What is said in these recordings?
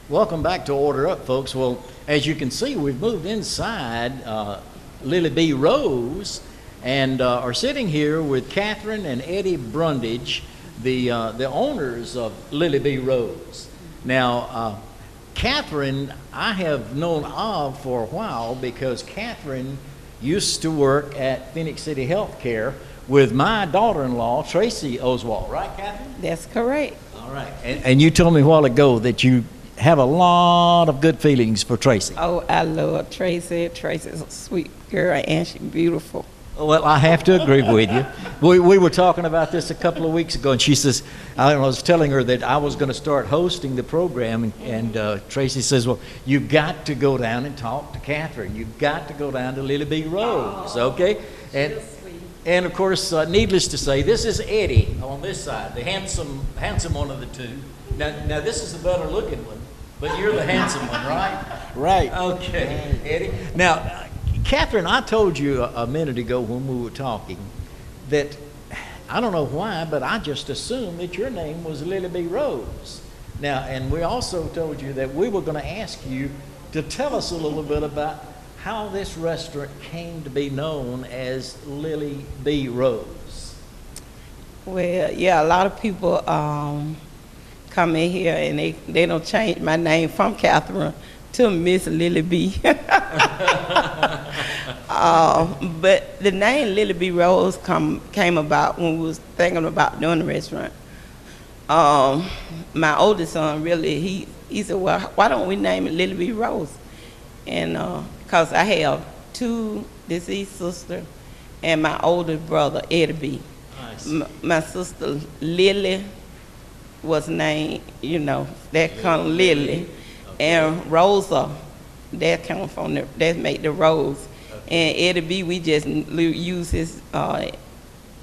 Welcome back to Order Up, folks. Well, as you can see, we've moved inside Lily B. Rose and are sitting here with Catherine and Eddie Brundidge, the owners of Lily B. Rose. Now, Catherine, I have known of for a while because Catherine used to work at Phenix City Healthcare with my daughter-in-law, Tracy Oswalt. Right, Catherine? That's correct. All right. And you told me a while ago that you have a lot of good feelings for Tracy. Oh, I love Tracy. Tracy's a sweet girl and she's beautiful. Well, I have to agree with you. We were talking about this a couple of weeks ago, and she says, I was telling her that I was going to start hosting the program, and Tracy says, well, you've got to go down and talk to Catherine. You've got to go down to Lily B. Rose, okay? And of course, needless to say, this is Eddie on this side, the handsome one of the two. Now this is the better looking one, but you're the handsome one, right? Right. Okay, Eddie. Now, Catherine, I told you a minute ago when we were talking that I don't know why, but I just assumed that your name was Lily B. Rose. Now, and we also told you that we were going to ask you to tell us a little bit about how this restaurant came to be known as Lily B. Rose. Well, yeah, a lot of people come in here and they don't change my name from Catherine to Miss Lily B. But the name Lily B. Rose came about when we was thinking about doing the restaurant. My oldest son really, he said, well, why don't we name it Lily B. Rose? And because I have two deceased sisters and my older brother, Eddie B. Nice. My sister Lily was named, that kind of Lily. And Rosa, that come from that made the Rose. And Eddie B, we just use his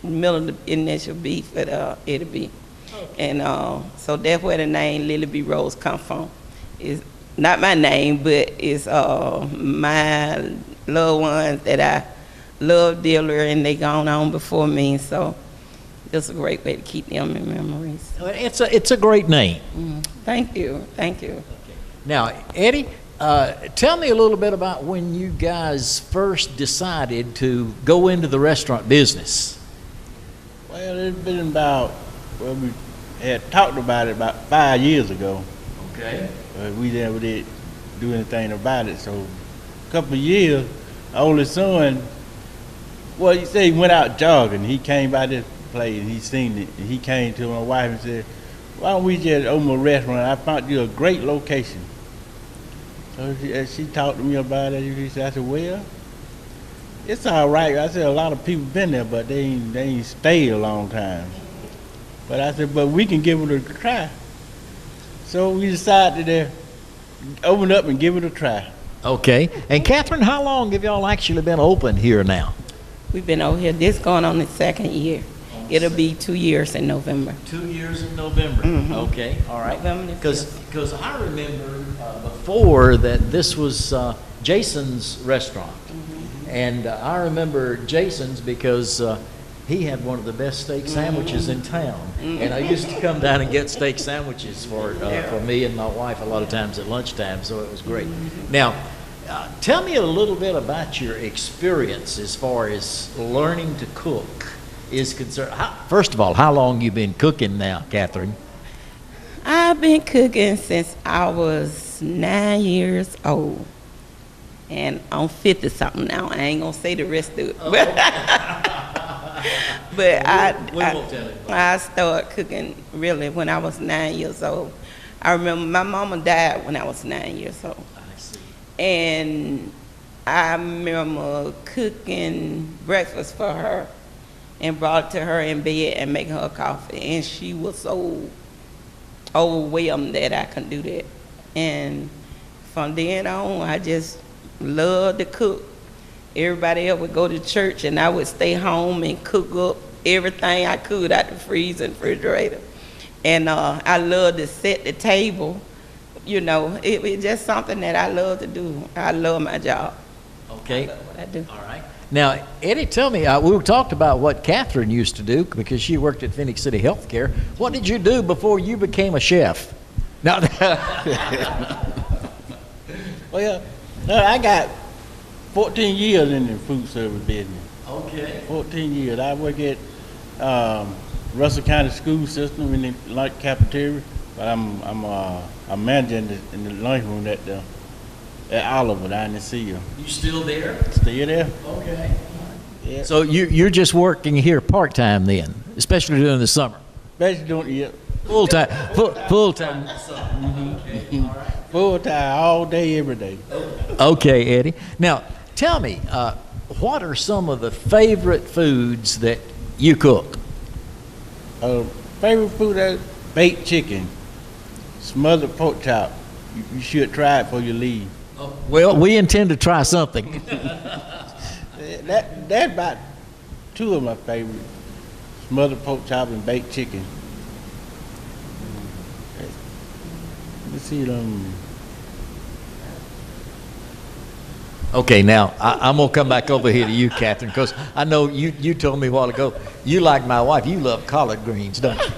middle initial B for Eddie B. Okay. And so that's where the name Lily B. Rose come from. It's not my name, but it's my loved ones that I love dearly, and they gone on before me. So it's a great way to keep them in memories. It's a great name. Thank you. Okay. Now, Eddie, tell me a little bit about when you guys first decided to go into the restaurant business. Well, it's been we had talked about it about 5 years ago. Okay. We never did do anything about it. So a couple of years, our oldest son, well, he said he went out jogging. He came by this place, he seen it, and he came to my wife and said, why don't we just open a restaurant? I found you a great location. So she talked to me about it. I said, well, it's all right. I said, a lot of people been there, but they ain't stayed a long time. But I said, but we can give it a try. So we decided to open up and give it a try. Okay. And Catherine, how long have y'all actually been open here now? We've been over here. This going on the second year. It'll be 2 years in November. 2 years in November. Mm-hmm. Okay, all right. Because I remember before that this was Jason's restaurant. Mm-hmm. And I remember Jason's because he had one of the best steak sandwiches in town. Mm-hmm. And I used to come down and get steak sandwiches for me and my wife a lot of times at lunchtime, so it was great. Mm-hmm. Now, tell me a little bit about your experience as far as learning to cook is concerned. First of all, how long you been cooking now, Catherine? I've been cooking since I was 9 years old. And I'm 50-something now. I ain't going to say the rest of it. Oh. But I started cooking really when I was 9 years old. I remember my mama died when I was 9 years old. I see. And I remember cooking breakfast for her and brought it to her in bed and making her coffee. And she was so overwhelmed that I couldn't do that. And from then on, I just loved to cook. Everybody else would go to church, and I would stay home and cook up everything I could out the freezer and refrigerator. And I loved to set the table. It was just something that I love to do. I love my job. Okay. I love what I do. All right. Now, Eddie, tell me, we talked about what Catherine used to do because she worked at Phenix City Healthcare. What did you do before you became a chef? No, Well, no, I got 14 years in the food service business. okay. 14 years. I work at Russell County School System in the lunch cafeteria, but I'm managing in the lunchroom at Oliver down in the Seal. You still there? Still there? Okay. Yeah. So you're just working here part-time then, especially during the summer? Especially doing, yeah, Full-time, full-time. full time, all day, every day. Okay, Eddie. Now, tell me, what are some of the favorite foods that you cook? Favorite food is baked chicken, smothered pork chop. You should try it before you leave. Well, we intend to try something. That's about two of my favorites: smothered pork chop and baked chicken. Let's see them. Okay, now, I'm going to come back over here to you, Catherine, because I know you told me a while ago, you like my wife, you love collard greens, don't you?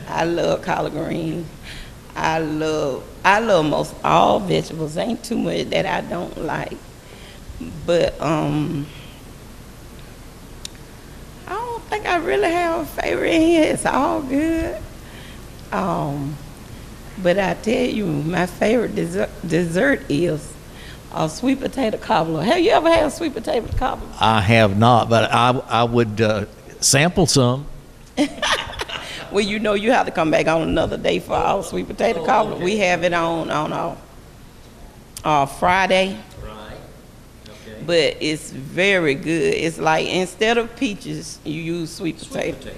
I love collard greens. I love most all vegetables. Ain't too much that I don't like. But I don't think I really have a favorite in here. It's all good. But I tell you, my favorite dessert is a sweet potato cobbler. Have you ever had a sweet potato cobbler? I have not, but I would sample some. Well, you know you have to come back on another day for our sweet potato cobbler. okay. We have it on Friday. Right. Okay. But it's very good. It's like instead of peaches, you use sweet potato,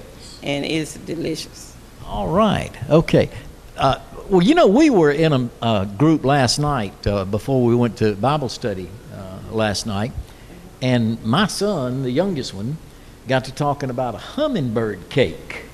and it's delicious. All right. Okay. Well, you know, we were in a group last night before we went to Bible study last night, and my son, the youngest one, got to talking about a hummingbird cake.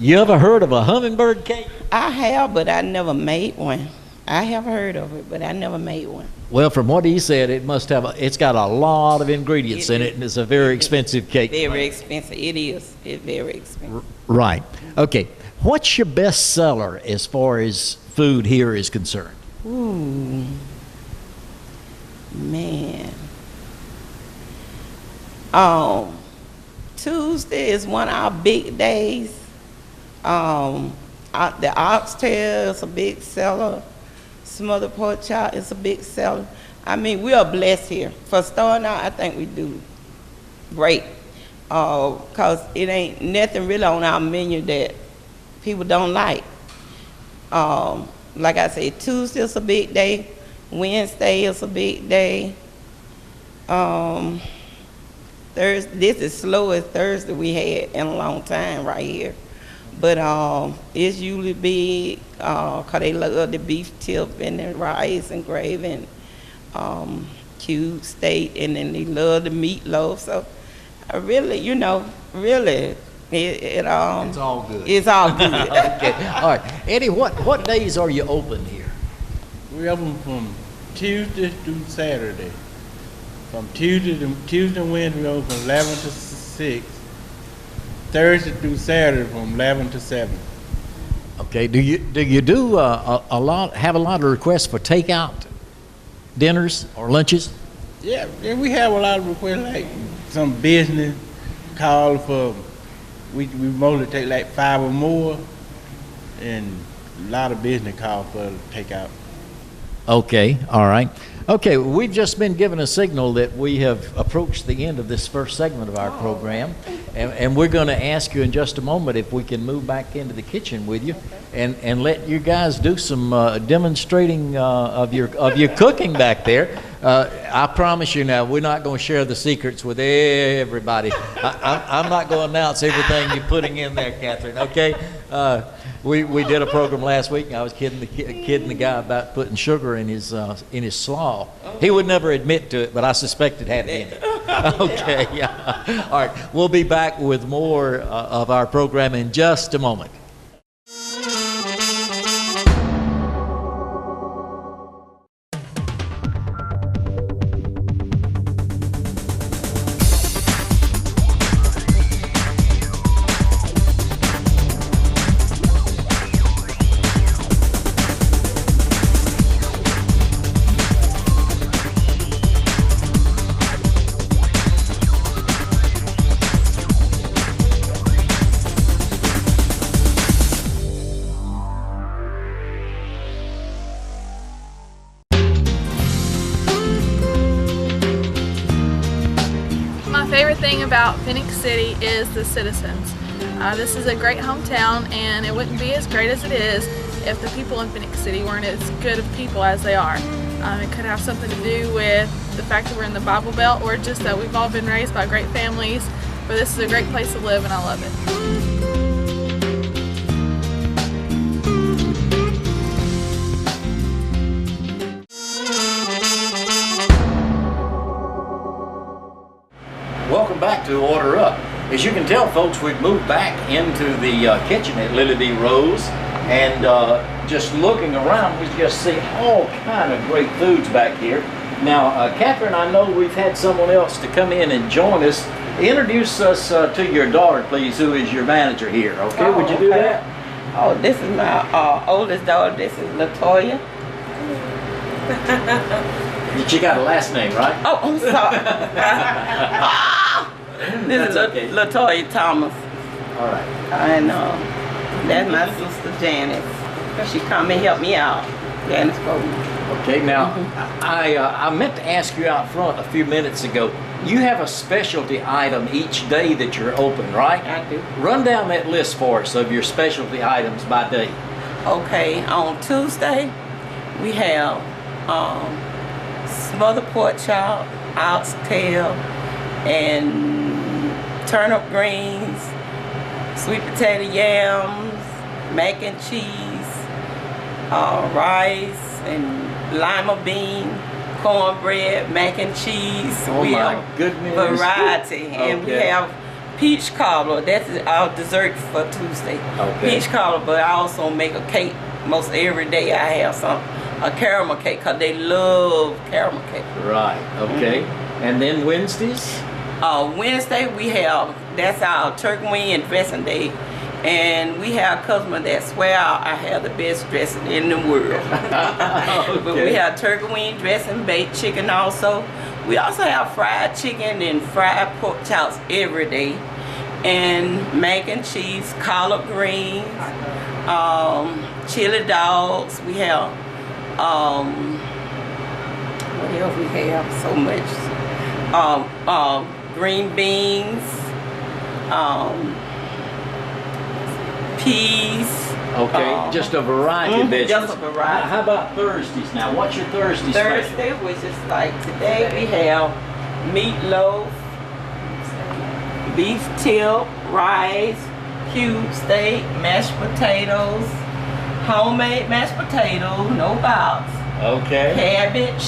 You ever heard of a hummingbird cake? I have, but I never made one. I have heard of it, but I never made one. Well, from what he said, it must have it's got a lot of ingredients in it, and it's a very expensive cake. Very expensive. It is. It's very expensive. Right. Okay. What's your best seller as far as food here is concerned? Ooh, man. Tuesday is one of our big days. The oxtail is a big seller. Smothered pork chop is a big seller. I mean, we are blessed here. For starting out, I think we do great. Cause it ain't nothing really on our menu that people don't like. Like I said, Tuesday is a big day. Wednesday is a big day. Thursday, this is slowest Thursday we had in a long time right here. But it's usually big, cause they love the beef tip and the rice and gravy and cube steak, and then they love the meatloaf. So I really, really, it's all good. It's all good. Okay. All right. Eddie, what days are you open here? We open from Tuesday through Saturday. From Tuesday and Wednesday, we open from 11 to 6. Thursday through Saturday from 11 to 7. Okay. Do you do have a lot of requests for takeout dinners or lunches? Yeah, we have a lot of requests, like some business call for, we mostly take like 5 or more, and a lot of business call for takeout. Okay, all right. Okay, we've just been given a signal that we have approached the end of this first segment of our program, and we're going to ask you in just a moment if we can move back into the kitchen with you and let you guys do some demonstrating of your cooking back there. I promise you now, we're not going to share the secrets with everybody. I'm not going to announce everything you're putting in there, Catherine, okay? We did a program last week, and I was kidding the guy about putting sugar in his slaw. He would never admit to it, but I suspect it had it in it. Okay, yeah. All right, we'll be back with more of our program in just a moment. thing about Phenix City is the citizens. This is a great hometown, and it wouldn't be as great as it is if the people in Phenix City weren't as good of people as they are. It could have something to do with the fact that we're in the Bible Belt, or just that we've all been raised by great families. But this is a great place to live, and I love it. Welcome back to Order Up. As you can tell, folks, we've moved back into the kitchen at Lily B. Rose, and just looking around, we just see all kind of great foods back here. Now, Catherine, I know we've had someone else to come in and join us. Introduce us to your daughter, please, who is your manager here. Okay, would you do that? Oh, this is my oldest daughter. This is Latoya. She got a last name, right? Oh, I'm sorry. This is okay. Latoya Thomas. All right. And that's my sister Janice. She come and help me out. Janice Bowman. Okay, now I meant to ask you out front a few minutes ago. You have a specialty item each day that you're open, right? I do. Run down that list for us of your specialty items by day. Okay, on Tuesday we have smothered pork chop, oxtail, and turnip greens, sweet potato yams, mac and cheese, rice and lima bean, cornbread, mac and cheese. Oh, we my have goodness. variety, and we Okay. have peach cobbler. That's our dessert for Tuesday. Okay. Peach cobbler, but I also make a cake. Most every day I have a caramel cake, because they love caramel cake. Right, okay. And then Wednesdays? Wednesday we have, that's our turkey wing and dressing day. And we have customers that swear I have the best dressing in the world. But we have turkey wing dressing, baked chicken also. We also have fried chicken and fried pork chops every day. And mac and cheese, collard greens, chili dogs. We have, what else we have? So much. Green beans, peas. Okay, just a variety of vegetables. Just a variety. How about Thursdays now? What's your Thursday special? Thursday, which is like today, we have meatloaf, beef tip, rice, cube steak, mashed potatoes, homemade mashed potatoes, no box, Okay. cabbage,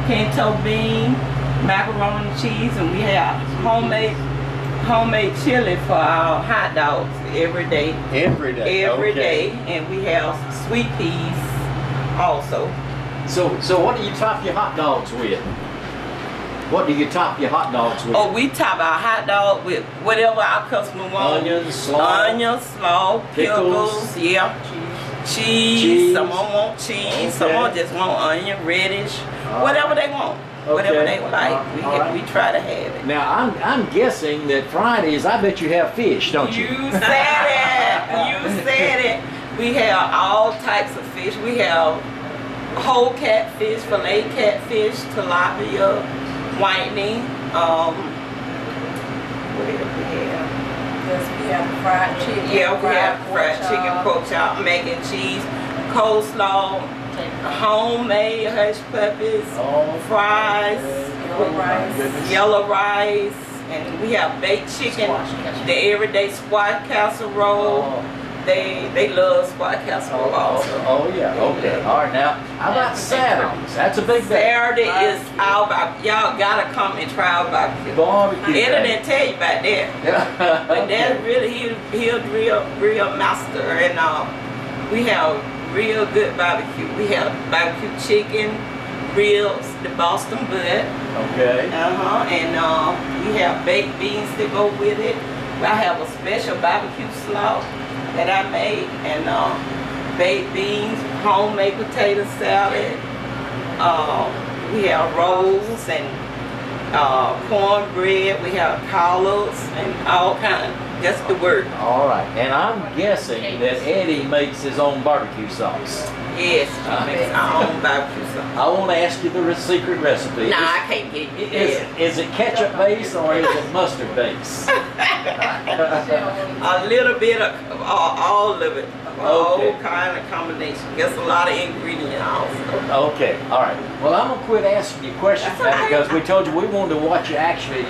pinto bean, macaroni and cheese, and we have homemade chili for our hot dogs every day. Every day. Every okay. day, and we have sweet peas also. So what do you top your hot dogs with? What do you top your hot dogs with? Oh, we top our hot dog with whatever our customer wants. Onions, slaw, pickles, yeah. Cheese. Someone want cheese. Okay. Someone just want onion, reddish, whatever they want. Whatever Okay. they like, All right. we try to have it. Now I'm guessing that Fridays, I bet you have fish, don't you? You said it. You said it. We have all types of fish. We have whole catfish, fillet catfish, tilapia, whitening. What else we have? Yes, we have fried chicken. Yeah, we have fried chicken, pork chop, mac and cheese, coleslaw, homemade hush puppies, fries, yellow rice, and we have baked chicken, the everyday squash casserole. They love squash casserole also. Oh yeah, okay. All right, now, how about Saturdays? That's a big day. Saturday is our barbecue. Y'all gotta come and try our barbecue. Barbecue. Eddie didn't tell you about that. But that's really, he a real master, and we have real good barbecue. We have barbecue chicken, ribs, the Boston butt. Okay. And we have baked beans to go with it. I have a special barbecue slaw that I made, and baked beans, homemade potato salad. We have rolls and cornbread, we have collards and all kind. That's the word. All right. And I'm guessing that Eddie makes his own barbecue sauce. Yes, we make our own barbecue sauce. I want to ask you the secret recipe. Nah, I can't get you there. Is it ketchup based or is it mustard based? A little bit of all of it. All kind of combination. Gets a lot of ingredients also. Okay, all right. Well, I'm gonna quit asking you questions now because we told you we wanted to watch you actually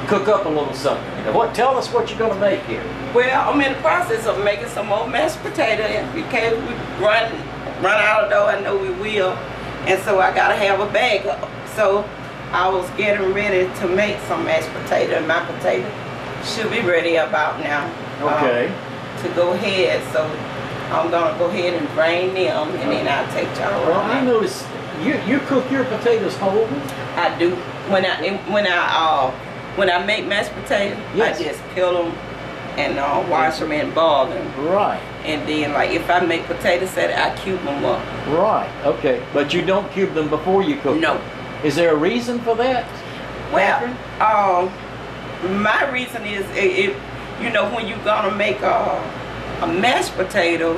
cook up a little something. Tell us what you're gonna make here. Well, I'm in the process of making some more mashed potato. In case we run out of dough, I know we will, and so I gotta have a bag up. So I was getting ready to make some mashed potato, and my potato should be ready about now. Okay. To go ahead, so I'm gonna go ahead and drain them, and then I'll take y'all Well, around. I noticed you cook your potatoes whole. I do. When I make mashed potatoes, Yes. I just peel them and wash them and boil them. Right. And then, like, if I make potato salad, I cube them up. Right. Okay. But you don't cube them before you cook No. them. Is there a reason for that? Catherine? Well, my reason is, you know, when you're gonna make a mashed potato,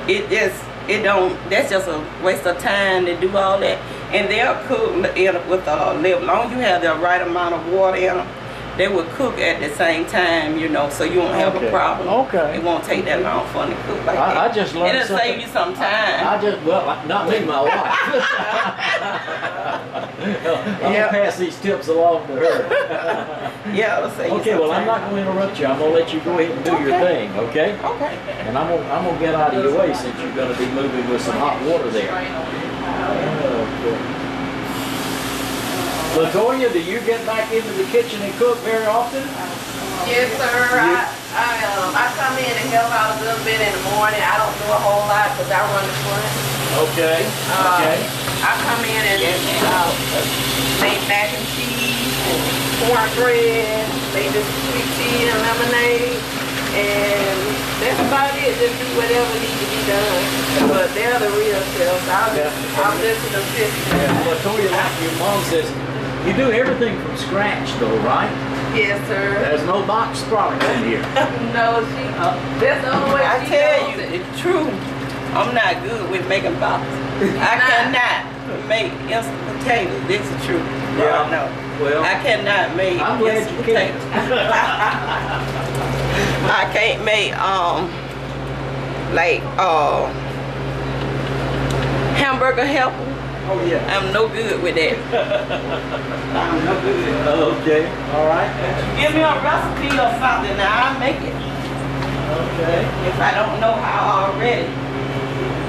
that's just a waste of time to do all that. And they'll cook with a little, long as you have the right amount of water in them, they will cook at the same time, you know, so you won't have a problem. Okay. It won't take that long for them to cook like that. I just learned It'll something. save you some time. Not me, my wife. I'm gonna pass these tips along to her. Yeah, it'll save you Okay, some well, time. I'm not going to interrupt you. I'm going to let you go ahead and do your thing, okay? Okay. And I'm gonna get out of your way since you're going to be moving with some hot water there. Latoya, do you get back into the kitchen and cook very often? Yes, sir. I come in and help out a little bit in the morning. I don't do a whole lot because I run the front. Okay. Okay. I come in and make mac and cheese and cornbread, make this sweet tea and lemonade, and that's about it. Just do whatever needs to be done. But they're the real sales. I'll listen to this. Latoya, like your mom says, you do everything from scratch, though, right? Yes, sir. There's no box products in here. No, that's the only way I she tell knows you, it. it's true. I'm not good with making boxes. I cannot make instant potatoes. This is true. Yeah. No. Well, I cannot make I'm glad instant you can. potatoes. I can't make hamburger helper. Oh yeah. I'm no good with that. I'm no good. Okay. All right. Give me a recipe or something, and I'll make it. Okay. If I don't know how already,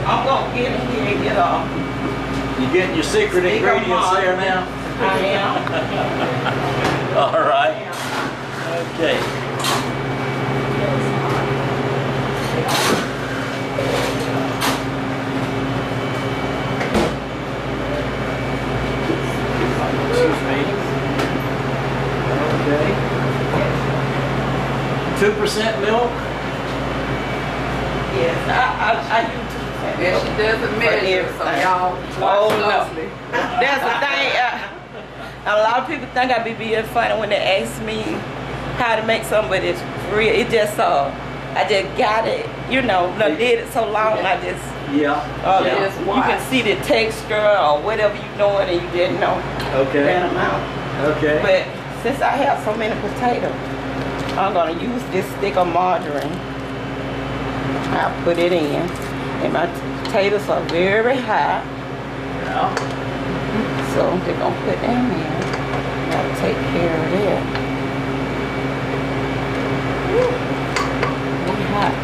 I'm gonna get in here and get off. You getting your secret ingredients there now? I am. All right. Okay. Excuse me. Okay. 2% milk? Yes, I use 2%. And she doesn't measure, so y'all Oh, watch no. closely. That's the thing. A lot of people think I be being funny when they ask me how to make something, but it's real. It just I just got it, you know. I did it so long, I just Yeah. just you can see the texture or whatever you doing, and you didn't know Okay. that amount. Okay. But since I have so many potatoes, I'm gonna use this stick of margarine. I'll put it in, and my potatoes are very hot. Yeah. So they're gonna put them in. Gotta take care of that. Really hot.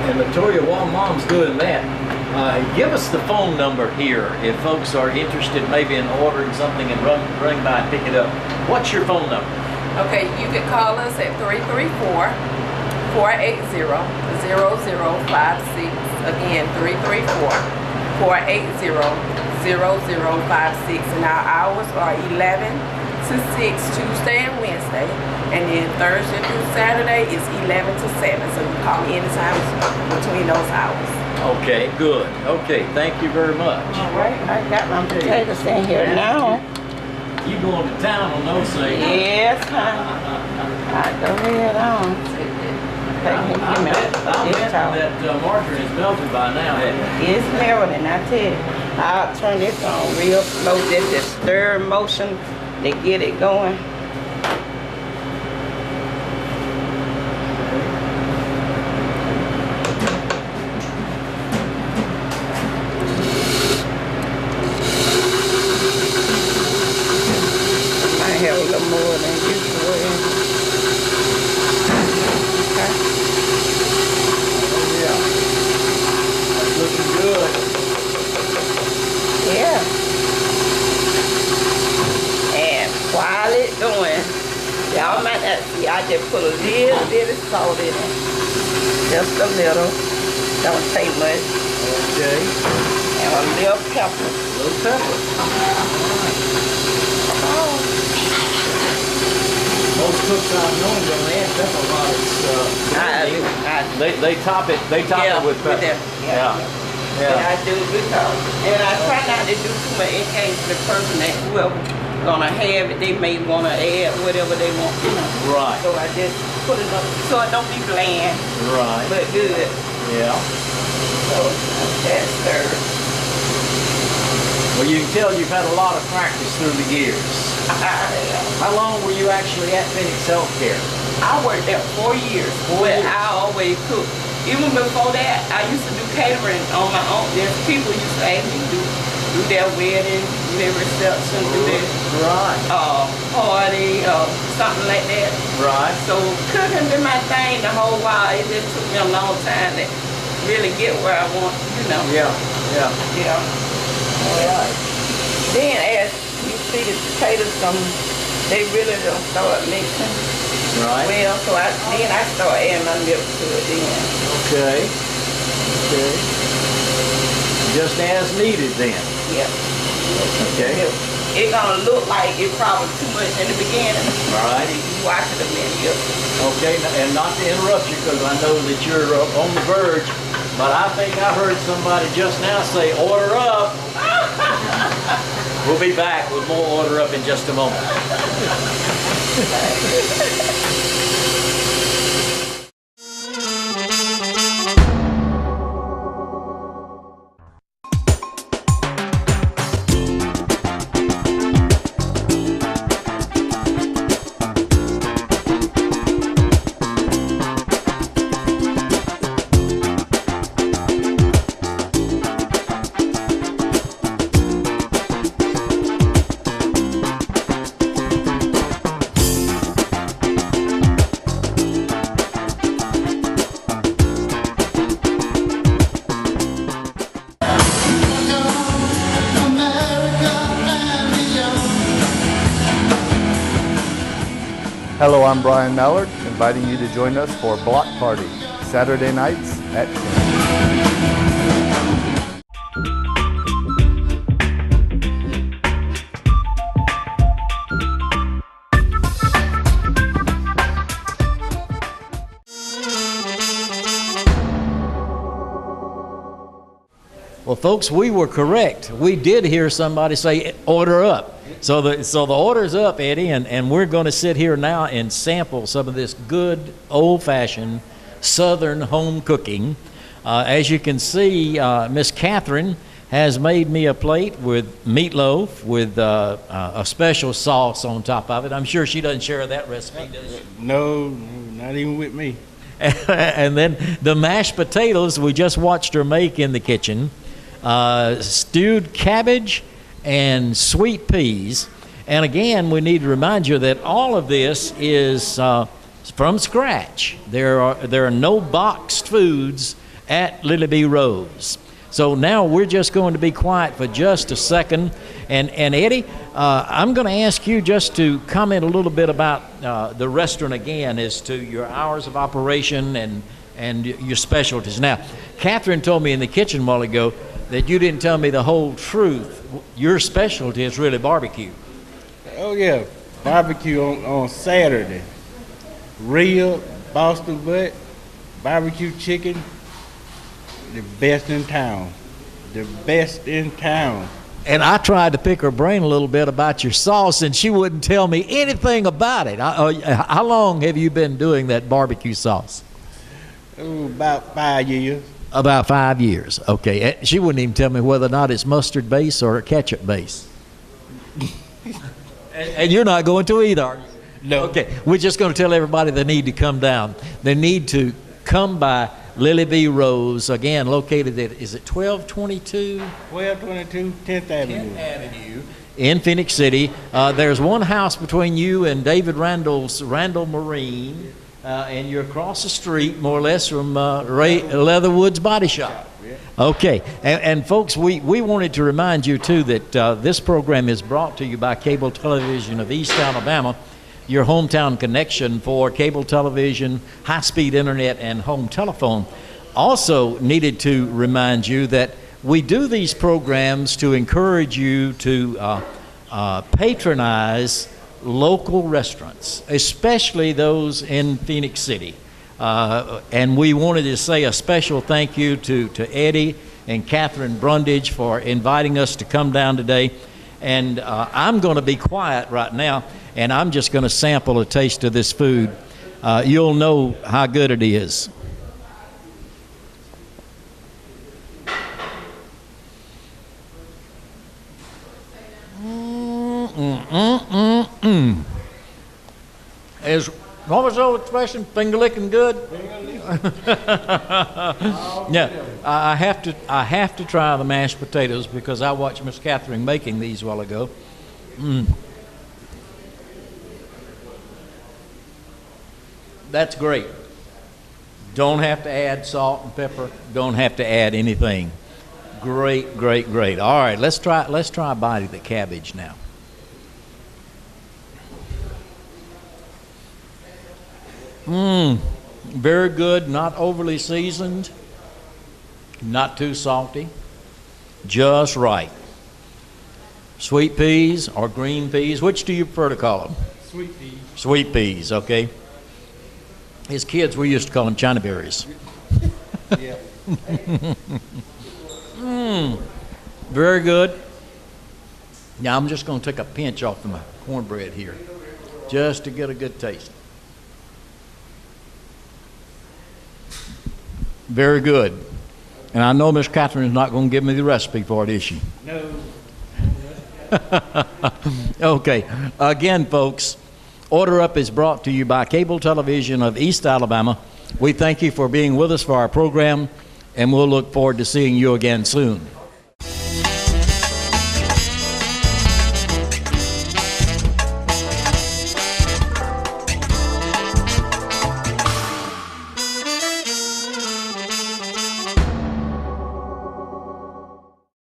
And Latoya, while Mom's doing that, give us the phone number here if folks are interested maybe in ordering something and run by and pick it up. What's your phone number? Okay, you can call us at 334-480-0056. Again, 334-480-0056. And our hours are 11 to 6 Tuesday and Wednesday. And then Thursday through Saturday is 11 to 7. So you call me anytime between those hours. Okay, good. Okay, thank you very much. All right, I got my potatoes in here now. You going to town on those things? Yes, honey. I go ahead on. I'll bet that margarine is melted by now, hasn't it? It's melting, I tell you. I'll turn this on real slow, just stir motion to get it going. I have a little more than usual. Okay. Yeah. That's looking good. Yeah. And while it's doing, y'all might not see, I just put a little bit of salt in it. Just a little. Don't take much. Okay. And a little pepper. Little pepper. Most cooks I've known don't add pepper while it's they top it with pepper. Yeah. Yeah. And I do because, and I try not to do too much in case the person that whoever gonna have it, they may wanna add whatever they want, you know. Right. So I just put it up so it don't be bland, Right. but good. Yeah. So that's third. Well, you can tell you've had a lot of practice through the years. How long were you actually at Phenix Healthcare? I worked there 4 years, but I always cook. Even before that, I used to do catering on my own. There's people used to ask me to do their wedding, do their reception, do their party, something like that. Right. So cooking been my thing the whole while. It just took me a long time to really get where I want, you know. Yeah. Yeah. All right. Then as you see the potatoes, they really don't start mixing. Right. Well, so then I start adding my milk to it then. Okay. Just as needed then. Yep. Okay. It's gonna look like it probably too much in the beginning. All right. You watch it a minute. Okay, and not to interrupt you because I know that you're on the verge, but I think I heard somebody just now say, order up. We'll be back with more order up in just a moment. Hello, I'm Brian Mallard, inviting you to join us for Block Party, Saturday nights at 10. Well, folks, we were correct. We did hear somebody say, order up. So the order's up, Eddie, and we're going to sit here now and sample some of this good, old-fashioned Southern home cooking. As you can see, Miss Catherine has made me a plate with meatloaf with a special sauce on top of it. I'm sure she doesn't share that recipe, does she? No, not even with me. And then the mashed potatoes we just watched her make in the kitchen, stewed cabbage and sweet peas. And again, we need to remind you that all of this is from scratch. There are no boxed foods at Lily B. Rose. So now we're just going to be quiet for just a second. And Eddie, I'm going to ask you just to comment a little bit about the restaurant again as to your hours of operation and your specialties. Now, Catherine told me in the kitchen a while ago that you didn't tell me the whole truth. Your specialty is really barbecue. Oh yeah, barbecue on Saturday. Real Boston butt, barbecue chicken, the best in town. The best in town. And I tried to pick her brain a little bit about your sauce, and she wouldn't tell me anything about it. How long have you been doing that barbecue sauce? Oh, about 5 years. About 5 years. Okay. She wouldn't even tell me whether or not it's mustard base or ketchup base. and you're not going to either, are you? No. Okay. We're just going to tell everybody they need to come down. They need to come by Lily V. Rose, again, located at, is it 1222? 1222 10th Avenue. 10th Avenue in Phenix City. There's one house between you and David Randall's Randall Marine, and you're across the street, more or less, from Ray Leatherwood's Body Shop. Okay, and folks, we wanted to remind you, too, that this program is brought to you by Cable Television of East Alabama, your hometown connection for cable television, high-speed internet, and home telephone. Also needed to remind you that we do these programs to encourage you to patronize local restaurants, especially those in Phenix City. And we wanted to say a special thank you to Eddie and Catherine Brundidge for inviting us to come down today. And I'm going to be quiet right now, and I'm just going to sample a taste of this food. You'll know how good it is. Is what was the old expression? Finger licking good. Yeah, I have to try the mashed potatoes because I watched Miss Catherine making these a while ago. That's great. Don't have to add salt and pepper. Don't have to add anything. Great, great, great. All right, let's try a bite of the cabbage now. Very good, not overly seasoned, not too salty, just right. Sweet peas or green peas, which do you prefer to call them? Sweet peas. Sweet peas, okay. As kids, we used to call them China berries. Yeah. Very good. Now I'm just going to take a pinch off of my cornbread here, just to get a good taste. Very good. And I know Miss Catherine is not going to give me the recipe for it, is she? No. Okay. Again, folks, Order Up is brought to you by Cable Television of East Alabama. We thank you for being with us for our program, and we'll look forward to seeing you again soon.